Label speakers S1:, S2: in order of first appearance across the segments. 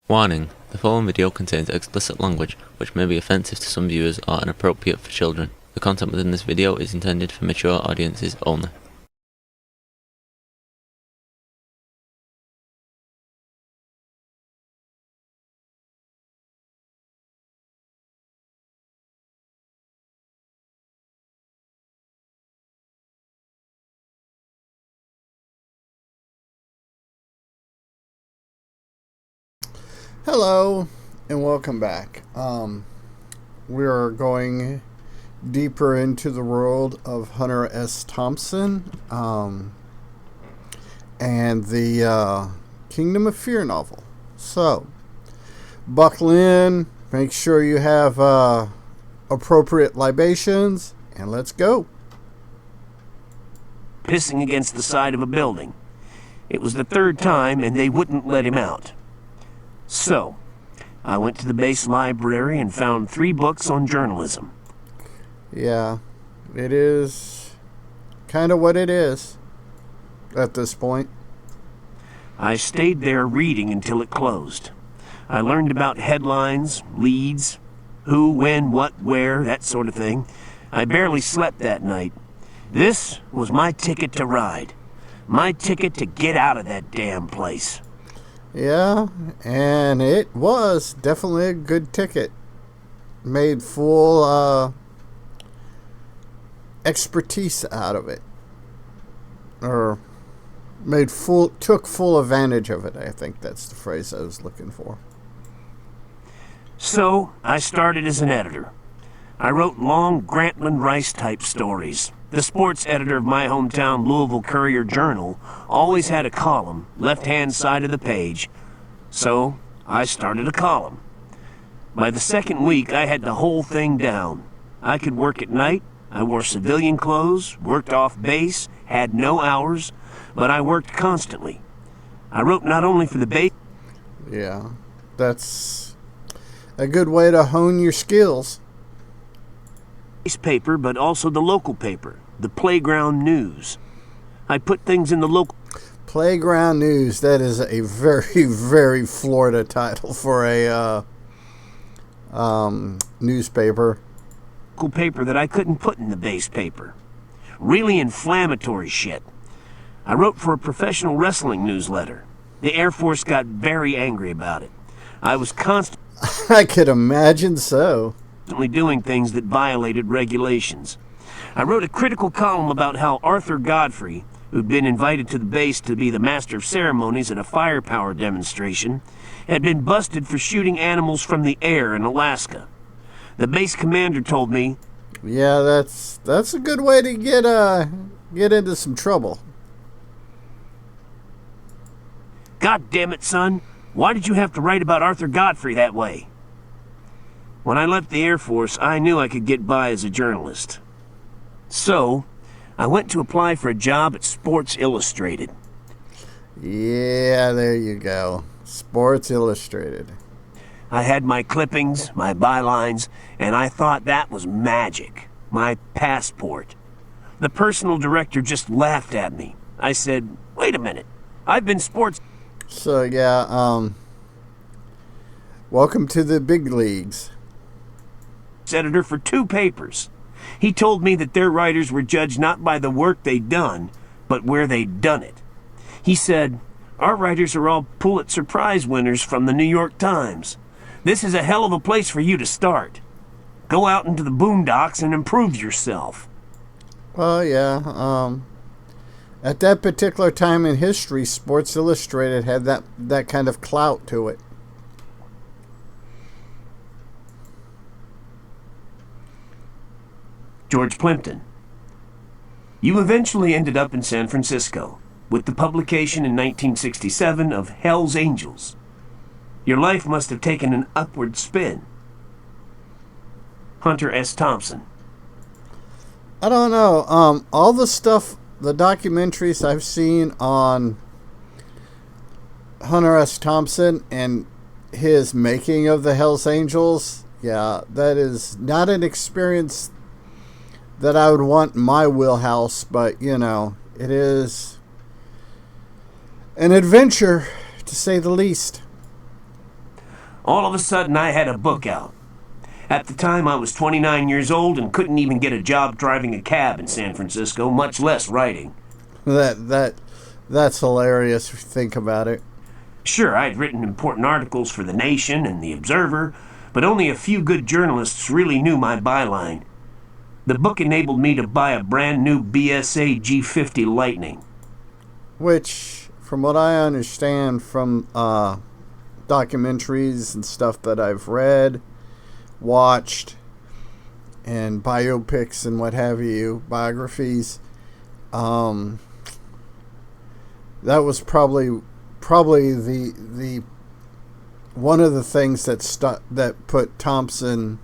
S1: Warning: the following video contains explicit language which may be offensive to some viewers or inappropriate for children. The content within this video is intended for mature audiences only.
S2: Hello and welcome back. We are going deeper into the world of Hunter S. Thompson and the Kingdom of Fear novel. So, buckle in, make sure you have appropriate libations, and let's go.
S3: Pissing against the side of a building. It was the third time and they wouldn't let him out. So, I went to the base library and found 3 books on journalism.
S2: Yeah, it is kind of what it is at this point.
S3: I stayed there reading until it closed. I learned about headlines, leads, who, when, what, where, that sort of thing. I barely slept that night. This was my ticket to ride. My ticket to get out of that damn place.
S2: Yeah, and it was definitely a good ticket. Made full expertise out of it. Or took full advantage of it. I think that's the phrase I was looking for.
S3: So, I started as an editor. I wrote long Grantland Rice type stories. The sports editor of my hometown Louisville Courier-Journal always had a column, left-hand side of the page. So, I started a column. By the second week, I had the whole thing down. I could work at night, I wore civilian clothes, worked off base, had no hours, but I worked constantly. I wrote not only for the base...
S2: Yeah, that's a good way to hone your skills.
S3: ...paper, but also the local paper, the Playground News. I put things in the local...
S2: Playground News, that is a very, very Florida title for a newspaper.
S3: ...local paper that I couldn't put in the base paper. Really inflammatory shit. I wrote for a professional wrestling newsletter. The Air Force got very angry about it. I was constantly...
S2: I could imagine so.
S3: ...doing things that violated regulations. I wrote a critical column about how Arthur Godfrey, who'd been invited to the base to be the master of ceremonies at a firepower demonstration, had been busted for shooting animals from the air in Alaska. The base commander told me,
S2: "Yeah, that's a good way to get into some trouble."
S3: "God damn it, son, why did you have to write about Arthur Godfrey that way?" When I left the Air Force, I knew I could get by as a journalist. So, I went to apply for a job at Sports Illustrated.
S2: Yeah, there you go. Sports Illustrated.
S3: I had my clippings, my bylines, and I thought that was magic. My passport. The personal director just laughed at me. I said, "Wait a minute. I've been sports..."
S2: So, yeah, welcome to the big leagues.
S3: ...editor for 2 papers. He told me that their writers were judged not by the work they'd done, but where they'd done it. He said, "Our writers are all Pulitzer Prize winners from the New York Times. This is a hell of a place for you to start. Go out into the boondocks and improve yourself."
S2: Well, yeah, at that particular time in history, Sports Illustrated had that kind of clout to it.
S3: George Plimpton. You eventually ended up in San Francisco with the publication in 1967 of Hell's Angels. Your life must have taken an upward spin. Hunter S. Thompson.
S2: I don't know. All the stuff, the documentaries I've seen on Hunter S. Thompson and his making of the Hells Angels, yeah, that is not an experience that I would want in my wheelhouse, but, you know, it is an adventure, to say the least.
S3: All of a sudden, I had a book out. At the time, I was 29 years old and couldn't even get a job driving a cab in San Francisco, much less writing.
S2: That's hilarious if you think about it.
S3: Sure, I'd written important articles for The Nation and The Observer, but only a few good journalists really knew my byline. The book enabled me to buy a brand new BSA G50 Lightning.
S2: Which, from what I understand from documentaries and stuff that I've read, watched, and biopics and what have you, biographies, that was probably the one of the things that put Thompson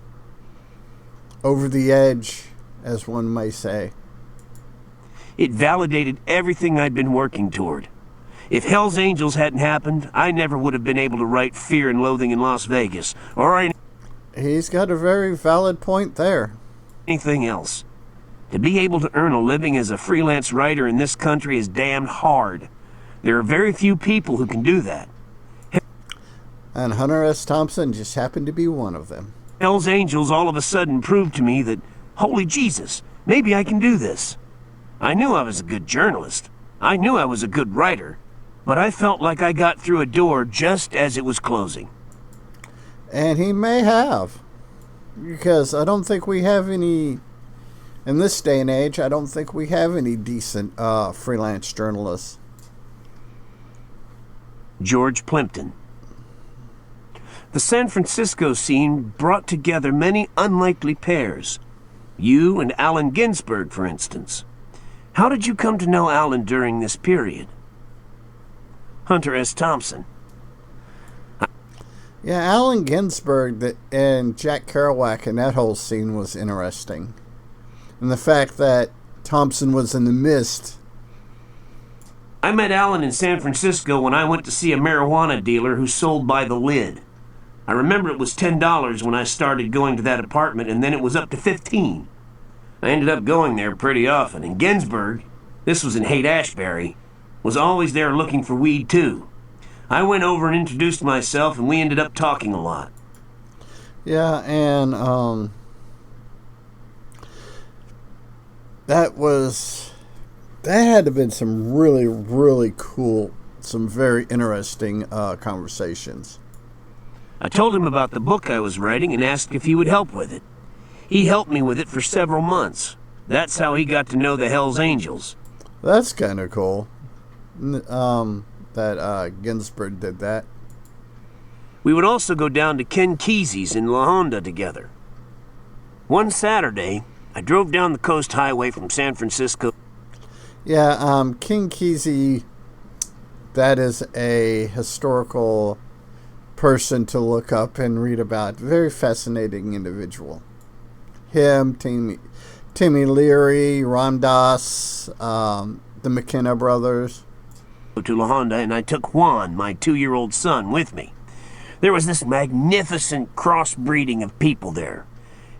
S2: over the edge, as one may say.
S3: It validated everything I'd been working toward. If Hell's Angels hadn't happened, I never would have been able to write Fear and Loathing in Las Vegas, or
S2: He's got a very valid point there.
S3: Anything else. To be able to earn a living as a freelance writer in this country is damned hard. There are very few people who can do that.
S2: And Hunter S. Thompson just happened to be one of them.
S3: Hell's Angels all of a sudden proved to me that, holy Jesus, maybe I can do this. I knew I was a good journalist. I knew I was a good writer. But I felt like I got through a door just as it was closing.
S2: And he may have. Because I don't think we have any, in this day and age, I don't think we have any decent freelance journalists.
S3: George Plimpton. The San Francisco scene brought together many unlikely pairs. You and Allen Ginsberg, for instance. How did you come to know Allen during this period? Hunter S. Thompson.
S2: Yeah, Allen Ginsberg and Jack Kerouac and that whole scene was interesting. And the fact that Thompson was in the midst.
S3: I met Allen in San Francisco when I went to see a marijuana dealer who sold by the lid. I remember it was $10 when I started going to that apartment, and then it was up to $15. I ended up going there pretty often, and Ginsberg, this was in Haight-Ashbury, was always there looking for weed too. I went over and introduced myself, and we ended up talking a lot.
S2: Yeah, and that had to have been some really, really cool, some very interesting conversations.
S3: I told him about the book I was writing and asked if he would help with it. He helped me with it for several months. That's how he got to know the Hells Angels.
S2: That's kind of cool. That Ginsberg did that.
S3: We would also go down to Ken Kesey's in La Honda together. One Saturday, I drove down the coast highway from San Francisco.
S2: Yeah, Ken Kesey, that is a historical person to look up and read about. Very fascinating individual. Him, Timmy Leary, Ram Dass, the McKenna brothers.
S3: To La Honda, and I took Juan, my 2-year-old son, with me. There was this magnificent crossbreeding of people there.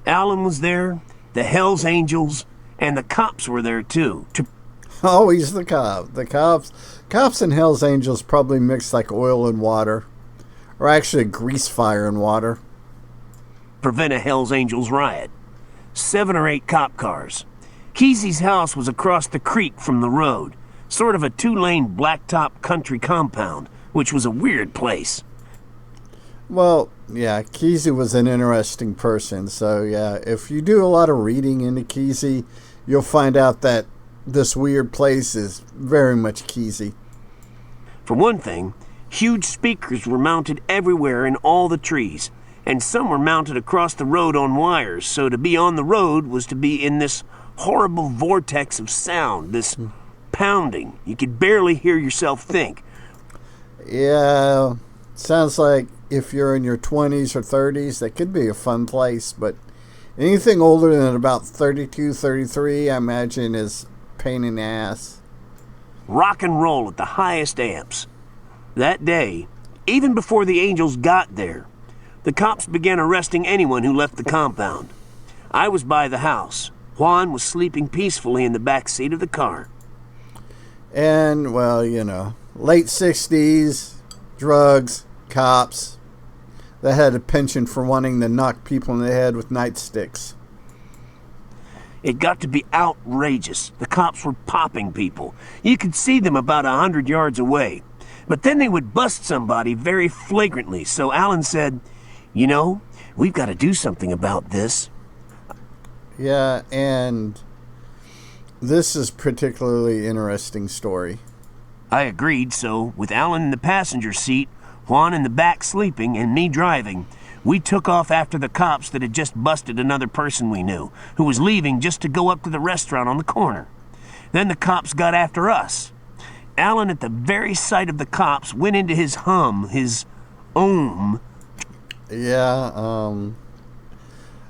S3: Allen was there, the Hells Angels, and the cops were there too.
S2: Always the cop. The cops and Hells Angels probably mix like oil and water. Or actually grease fire and water.
S3: Prevent a Hells Angels riot. 7 or 8 cop cars. Kesey's house was across the creek from the road. Sort of a 2-lane blacktop country compound, which was a weird place.
S2: Well, yeah, Kesey was an interesting person. So, yeah, if you do a lot of reading into Kesey, you'll find out that this weird place is very much Kesey.
S3: For one thing, huge speakers were mounted everywhere in all the trees, and some were mounted across the road on wires, so to be on the road was to be in this horrible vortex of sound, this pounding. You could barely hear yourself think.
S2: Yeah, sounds like if you're in your 20s or 30s, that could be a fun place, but anything older than about 32, 33, I imagine is pain in the ass.
S3: Rock and roll at the highest amps. That day, even before the Angels got there, the cops began arresting anyone who left the compound. I was by the house. Juan was sleeping peacefully in the back seat of the car.
S2: And, well, late 60s, drugs, cops, that had a penchant for wanting to knock people in the head with nightsticks.
S3: It got to be outrageous. The cops were popping people. You could see them about 100 yards away. But then they would bust somebody very flagrantly, so Alan said, "You know, we've got to do something about this."
S2: Yeah, and this is particularly interesting story.
S3: I agreed, so with Alan in the passenger seat, Juan in the back sleeping, and me driving, we took off after the cops that had just busted another person we knew, who was leaving just to go up to the restaurant on the corner. Then the cops got after us. Alan, at the very sight of the cops, went into his his ohm.
S2: Yeah,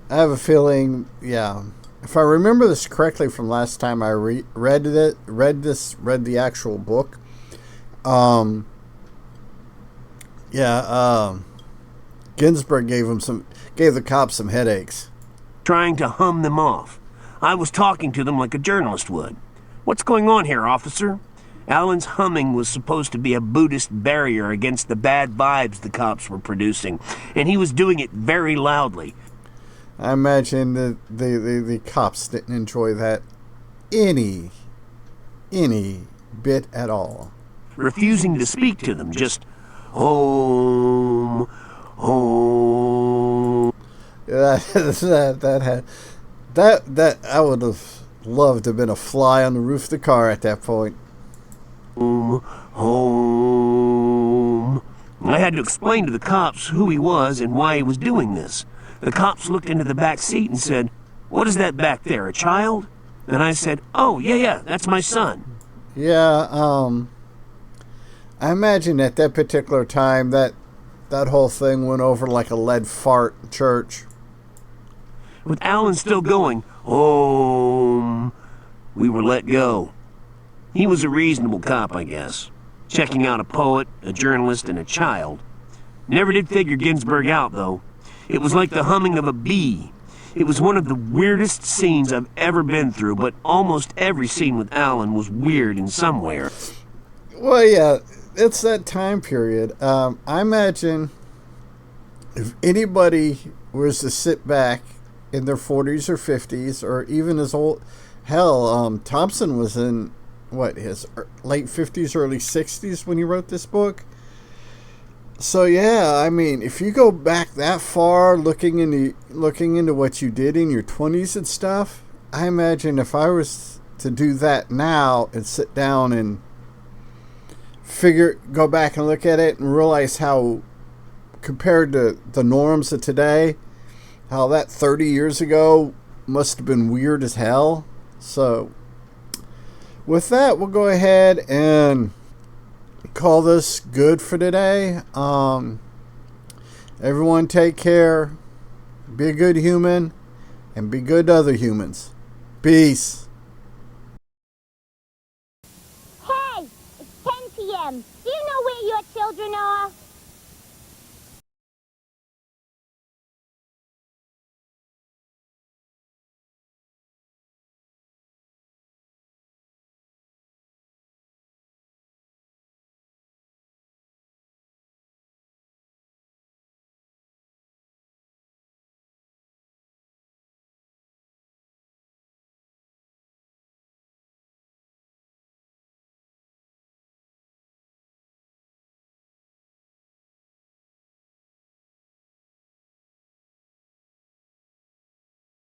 S2: I have a feeling, if I remember this correctly from last time I read the actual book, Ginsburg gave the cops some headaches.
S3: Trying to hum them off. I was talking to them like a journalist would. "What's going on here, officer?" Alan's humming was supposed to be a Buddhist barrier against the bad vibes the cops were producing, and he was doing it very loudly.
S2: I imagine that the cops didn't enjoy that any bit at all.
S3: Refusing to speak to them, just home, home.
S2: That I would have loved to have been a fly on the roof of the car at that point.
S3: Home. I had to explain to the cops who he was and why he was doing this. The cops looked into the back seat and said, "What is that back there, a child?" And I said, "Oh, yeah, that's my son."
S2: Yeah, I imagine at that particular time that whole thing went over like a lead fart in church.
S3: With Alan still going, home, we were let go. He was a reasonable cop, I guess. Checking out a poet, a journalist, and a child. Never did figure Ginsburg out, though. It was like the humming of a bee. It was one of the weirdest scenes I've ever been through, but almost every scene with Alan was weird in some way.
S2: Well, yeah, it's that time period. I imagine if anybody was to sit back in their 40s or 50s, or even as old, Thompson was in, his late 50s, early 60s when he wrote this book. So yeah, I mean, if you go back that far, looking into what you did in your 20s and stuff, I imagine if I was to do that now and sit down and go back and look at it and realize how, compared to the norms of today, how that 30 years ago must have been weird as hell. So with that, we'll go ahead and call this good for today. Everyone take care, be a good human, and be good to other humans. Peace.
S4: Hey, it's 10 p.m. Do you know where your children are?